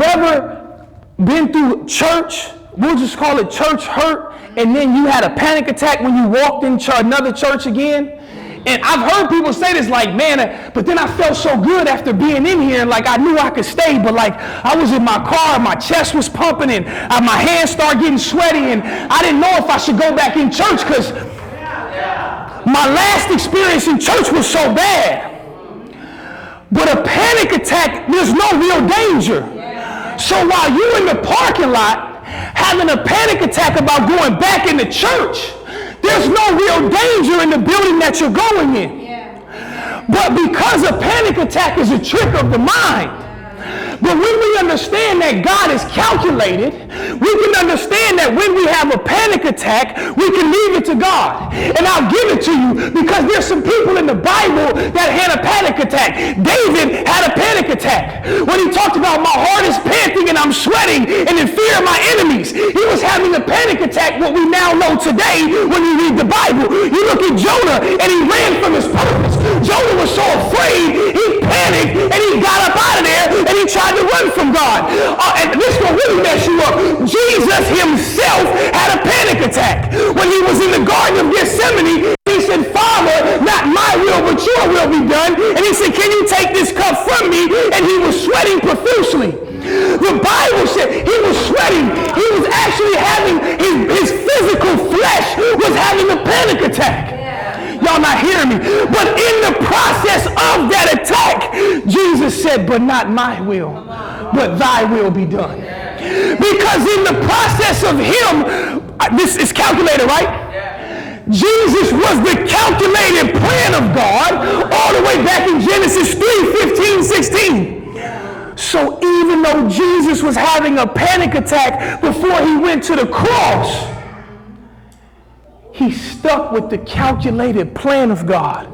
ever been through church, we'll just call it church hurt, and then you had a panic attack when you walked in another church again? And I've heard people say this like, man, but then I felt so good after being in here, and like I knew I could stay, but like I was in my car, my chest was pumping, and my hands started getting sweaty, and I didn't know if I should go back in church because my last experience in church was so bad. But a panic attack, there's no real danger. So while you're in the parking lot having a panic attack about going back into church, there's no real danger in the building that you're going in. But because a panic attack is a trick of the mind, but when we understand that God is calculated, we can understand that when we have a panic attack, we can leave it to God. And I'll give it to you because there's some people in the Bible that had a panic attack. David had a panic attack. When he talked about my heart is panting and I'm sweating and in fear of my enemies, he was having a panic attack, what we now know today when we read the Bible. You look at Jonah and he ran from his purpose. Jonah was so afraid, he panicked and he got up out of there and he tried to run from God. And this will really mess you up. Jesus himself had a panic attack. When he was in the Garden of Gethsemane, he said, Father, not my will, but your will be done. And he said, can you take this cup from me? And he was sweating profusely. The Bible said he was sweating. He was actually having, his physical flesh was having a panic attack. Y'all not hearing me. But in the process of that attack, Jesus said, but not my will, but thy will be done. Because in the process of him, this is calculated, right? Jesus was the calculated plan of God all the way back in Genesis 3:15-16. So even though Jesus was having a panic attack before he went to the cross, he stuck with the calculated plan of God.